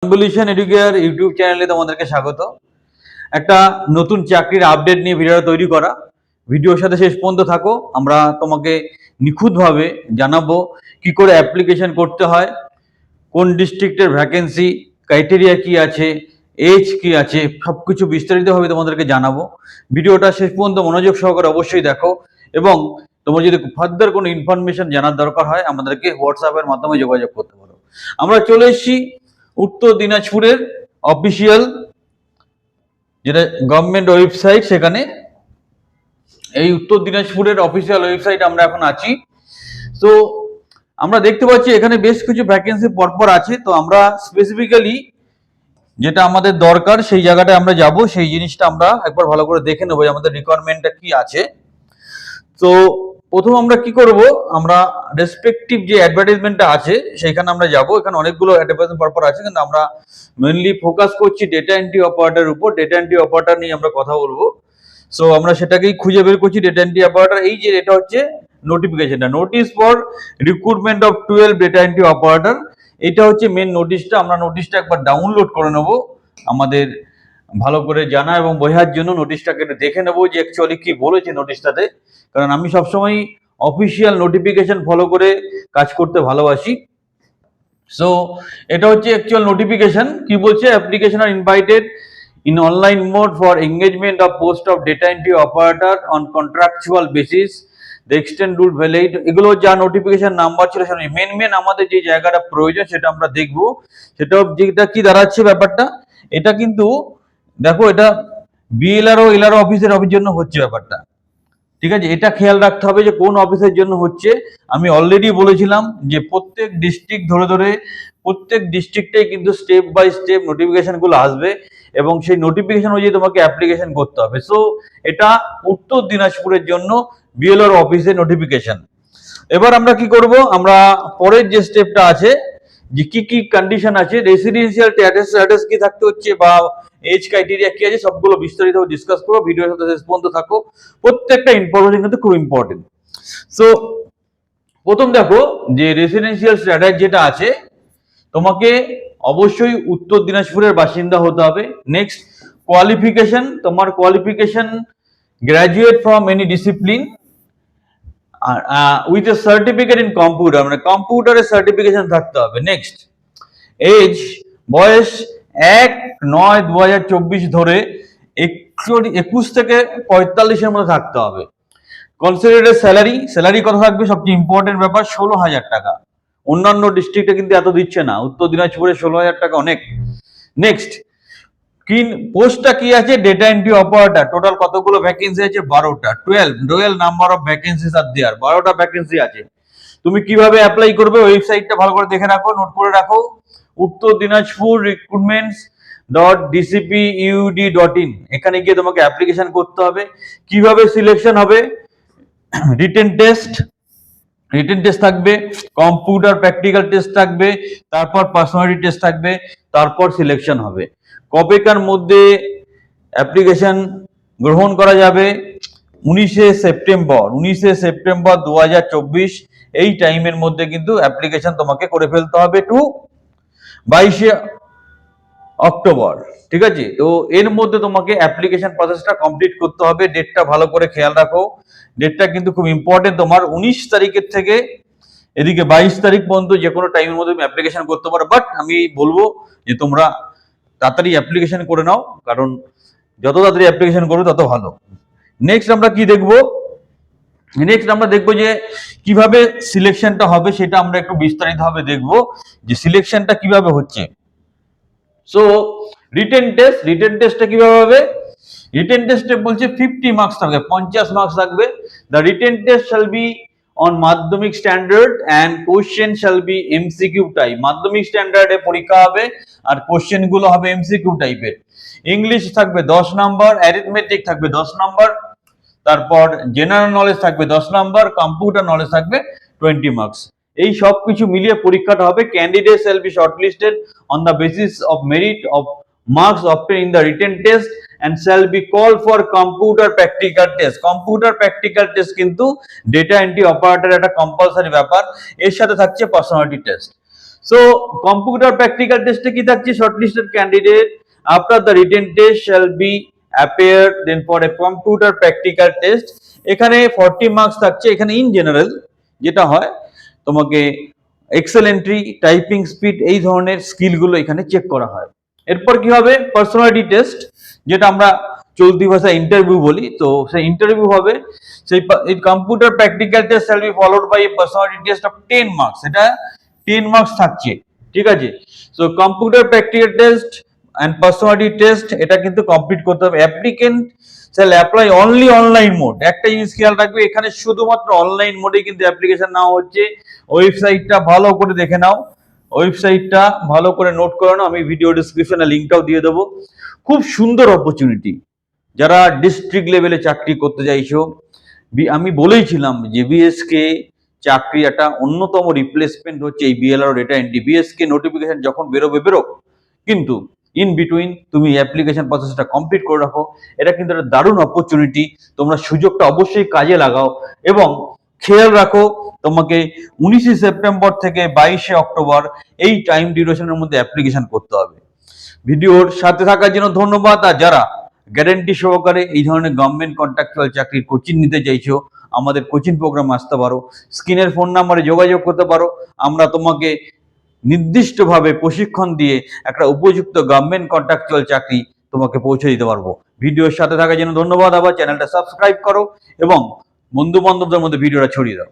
Convolution educare YouTube চ্যানেলে তোমাদেরকে স্বাগত। একটা নতুন চাকরির আপডেট নিয়ে ভিডিওটা তৈরি করা। ভিডিওর সাথে শেষ পর্যন্ত থাকো। আমরা তোমাকে নিখুঁতভাবে জানাবো কি করে অ্যাপ্লিকেশন করতে হয়, কোন ডিস্ট্রিক্টের ভ্যাকেন্সি, ক্রাইটেরিয়া কি আছে, এজ কি আছে, সবকিছু বিস্তারিতভাবে তোমাদেরকে জানাবো। ভিডিওটা শেষ পর্যন্ত মনোযোগ সহকারে অবশ্যই দেখো এবং তোমার যদি ফার্দার কোনো ইনফরমেশন জানার দরকার হয় আমাদেরকে হোয়াটসঅ্যাপের মাধ্যমে যোগাযোগ করতে পারো। আমরা চলে এসেছি উত্তর দিনাজপুরের অফিসিয়াল যেটা গভর্নমেন্ট ওয়েবসাইট, সেখানে এই উত্তর দিনাজপুরের অফিসিয়াল ওয়েবসাইট আমরা এখন আছি। তো আমরা দেখতে পাচ্ছি এখানে বেশ কিছু ভ্যাকেন্সি পরপর আছে। তো আমরা স্পেসিফিক্যালি যেটা আমাদের দরকার সেই জায়গাটায় আমরা যাব, সেই জিনিসটা আমরা একবার ভালো করে দেখে নেবো আমাদের রিকোয়ারমেন্টটা কি আছে। তো প্রথম আমরা কি করব, আমরা রেসপেক্টিভ যে অ্যাডভার্টাইজমেন্টটা আছে সেইখানে আমরা যাব। এখানে অনেকগুলো অ্যাডভার্টাইজমেন্ট পরপর আছে, কিন্তু আমরা মেইনলি ফোকাস করছি ডেটা এন্ট্রি অপারেটরের উপর। ডেটা এন্ট্রি অপারেটর নিয়ে আমরা কথা বলবো। সো আমরা সেটাকেই খুঁজে বের করছি, ডেটা এন্ট্রি অপারেটর। এই যে এটা হচ্ছে নোটিফিকেশনটা, notice for recruitment of 12 data entry operator. এটা হচ্ছে মেন নোটিশটা। আমরা নোটিশটা একবার ডাউনলোড করে নেব আমাদের ভালো করে জানা এবং বোঝার জন্য। নোটিশটাকে দেখে নেবো যে অ্যাকচুয়ালি কি বলেছে নোটিশটাতে, কারণ আমি সবসময় অফিসিয়াল নোটিফিকেশন ফলো করে কাজ করতে ভালোবাসি। সো এটা হচ্ছে অ্যাকচুয়াল নোটিফিকেশন। কি বলছে, application are invited in online mode for engagement of post of data entry operator on contractual basis, the extent rule valid। এগুলো যা নোটিফিকেশন নাম্বার ছিল সেটা মেন আমাদের যে জায়গাটা প্রয়োজন সেটা আমরা দেখবো। সেটা যেটা কি দাঁড়াচ্ছে ব্যাপারটা, এটা কিন্তু দেখো এটা বিএলআরও এলআরও অফিসের জন্য হচ্ছে ব্যাপারটা, ঠিক আছে। এটা খেয়াল রাখতে হবে যে কোন অফিসের জন্য হচ্ছে। আমি অলরেডি বলেছিলাম যে প্রত্যেক ডিস্ট্রিক্ট ধরে ধরে প্রত্যেক ডিস্ট্রিক্টে কিন্তু স্টেপ বাই স্টেপ নোটিফিকেশন গুলো আসবে এবং সেই নোটিফিকেশন অনুযায়ী তোমাকে অ্যাপ্লিকেশন করতে হবে। সো এটা উত্তর দিনাজপুরের জন্য বিএলআর অফিসের নোটিফিকেশন। এবার আমরা কি করব, আমরা পরের যে স্টেপটা আছে যে কি কি কন্ডিশন আছে, রেসিডেন্সিয়াল স্ট্যাটাস কি থাকতে হচ্ছে বা এজ ক্রাইটেরিয়া কি আছে, সবগুলো বিস্তারিত ডিসকাস করবো। ভিডিওর সাথে শেষ পর্যন্ত থাকো, প্রত্যেকটা ইনফরমেশন কিন্তু খুব ইম্পর্টেন্ট। সো প্রথম দেখো যে রেসিডেন্সিয়াল স্ট্যাটাস যেটা আছে, তোমাকে অবশ্যই উত্তর দিনাজপুরের বাসিন্দা হতে হবে। নেক্সট কোয়ালিফিকেশন, তোমার qualification graduate from any discipline with A certificate in computer, মানে কম্পিউটারের সার্টিফিকেশন থাকতে হবে। নেক্সট এজ, বয়স 1/9/2024 ধরে 21 থেকে 45-এর মধ্যে থাকতে হবে। কনসিডারেড স্যালারি কত থাকবে, সবচেয়ে ইম্পর্টেন্ট ব্যাপার, 16,000 টাকা। অন্যান্য ডিস্ট্রিক্টে কিন্তু এত দিচ্ছে না, উত্তর দিনাজপুরে 16,000 টাকা অনেক। নেক্সট পোস্টটা কি আছে, ডেটা এন্ট্রি অপারেটর। টোটাল কতগুলো ভ্যাকেন্সি আছে, 12টা। 12 number of vacancies are there, 12টা ভ্যাকেন্সি আছে। তুমি কিভাবে অ্যাপ্লাই করবে, ওয়েবসাইটটা ভালো করে দেখে রাখো, নোট করে রাখো, উত্তর দিনাজপুর recruitments.dcpud.in। এখানে গিয়ে তোমাকে অ্যাপ্লিকেশন করতে হবে। কিভাবে সিলেকশন হবে, রিটেন টেস্ট থাকবে, কম্পিউটার প্র্যাকটিক্যাল টেস্ট থাকবে, তারপর পার্সোনালিটি টেস্ট থাকবে, তারপর সিলেকশন হবে। কবেকার মধ্যে অ্যাপ্লিকেশন গ্রহণ করা যাবে, 19শে সেপ্টেম্বর 2024। এই টাইমের মধ্যে কিন্তু অ্যাপ্লিকেশন তোমাকে করে ফেলতে হবে টু 22শে অক্টোবর, ঠিক আছে। তো এর মধ্যে তোমাকে অ্যাপ্লিকেশন প্রসেসটা কমপ্লিট করতে হবে। ডেটটা ভালো করে খেয়াল রাখো, ডেটটা কিন্তু খুব ইম্পর্টেন্ট। তোমার 19 তারিখের থেকে এদিকে 22 তারিখ পর্যন্ত যে কোনো টাইমের মধ্যে তুমি অ্যাপ্লিকেশন করতে পারো। বাট আমি বলবো যে তোমরা তাড়াতাড়ি অ্যাপ্লিকেশন করে নাও, কারণ যত তাড়াতাড়ি অ্যাপ্লিকেশন করবে তত ভালো। নেক্সট আমরা কি দেখবো, নেক্সট আমরা দেখবো যে কিভাবে সিলেকশনটা হবে, সেটা আমরা একটু বিস্তারিতভাবে দেখবো যে সিলেকশনটা কিভাবে হচ্ছে। সো রিটেন টেস্টটা কিভাবে হবে, রিটেন টেস্টে বলছে 50 মার্কস থাকবে, 50 মার্কস থাকবে। The written test shall be on Madhyamik standard and question shall be MCQ type. মাধ্যমিক স্ট্যান্ডার্ডে পরীক্ষা হবে আর কোশ্চেন গুলো হবে এমসিকিউ টাইপের। ইংলিশ থাকবে 10 নাম্বার, অ্যারিথমেটিক থাকবে 10 নাম্বার, তারপর জেনারেল নলেজ থাকবে 10 নাম্বার, কম্পিউটার নলেজ থাকবে 20 মার্কস। এই সব কিছু মিলিয়ে পরীক্ষাটা হবে। Candidate shall be shortlisted on the basis of merit of marks obtained in the written test and shall be called for computer practical test। computer practical test কিন্তু data entry operator একটা compulsory ব্যাপার, এর সাথে থাকছে personality test. So computer practical টেস্টে কি থাকছে, shortlisted candidate after the written test shall be appear then for a computer practical test. এখানে 40 মার্কস থাকছে। এখানে ইন জেনারেল যেটা হয় তোমাকে এক্সেল এন্ট্রি, টাইপিং স্পিড, এই ধরনের স্কিলগুলো এখানে চেক করা হয়। এরপর কি হবে, পার্সোনালিটি টেস্ট, যেটা আমরা চলতি ভাষায় ইন্টারভিউ বলি। তো সেই ইন্টারভিউ হবে, সেই computer practical test shall be followed by a personality test of 10 marks. এটা 10 মার্কস থাকছে, ঠিক আছে। So computer practical test and personality test এটা কিন্তু কমপ্লিট করতে হবে। Applicant shall apply only online mode. একটা জিনিস খেয়াল রাখবে, এখানে শুধুমাত্র অনলাইন মোডে কিন্তু অ্যাপ্লিকেশন নেওয়া হচ্ছে। ওয়েবসাইটটা ভালো করে দেখে নাও, ওয়েবসাইটটা ভালো করে নোট করে নাও, আমি ভিডিও ডিসক্রিপশনে লিঙ্কটাও দিয়ে দেবো। খুব সুন্দর অপরচুনিটি যারা ডিস্ট্রিক্ট লেভেলে চাকরি করতে চাইছো। আমি বলেইছিলাম যে বিএসকে চাকরি একটা অন্যতম রিপ্লেসমেন্ট হচ্ছে এই BLR data entry. BSK notification যখন বেরোবে বেরো, কিন্তু ইন বিটুইন তুমি অ্যাপ্লিকেশন প্রসেসটা কমপ্লিট করে রাখো। এটা কিন্তু একটা দারুণ অপরচুনিটি, তোমরা সুযোগটা অবশ্যই কাজে লাগাও। এবং খেয়াল রাখো, তোমাকে 19 সেপ্টেম্বর থেকে 22 অক্টোবর এই টাইম ডিউরেশনের মধ্যে অ্যাপ্লিকেশন করতে হবে। ভিডিওর সাথে থাকার জন্য ধন্যবাদ। আর যারা গ্যারান্টি সহকারে এই ধরনের গভর্নমেন্ট কন্ট্রাকচুয়াল চাকরির কোচিং নিতে চাইছো, আমাদের কোচিং প্রোগ্রাম আসতে পারো, স্ক্রিনের ফোন নাম্বারে যোগাযোগ করতে পারো। আমরা তোমাকে নির্দিষ্টভাবে প্রশিক্ষণ দিয়ে একটা উপযুক্ত গভর্নমেন্ট কন্ট্রাকচুয়াল চাকরি তোমাকে পৌঁছে দিতে পারবো। ভিডিওর সাথে থাকার জন্য ধন্যবাদ। আবার চ্যানেলটা সাবস্ক্রাইব করো এবং বন্ধু বান্ধবদের মধ্যে ভিডিওটা ছড়িয়ে দাও।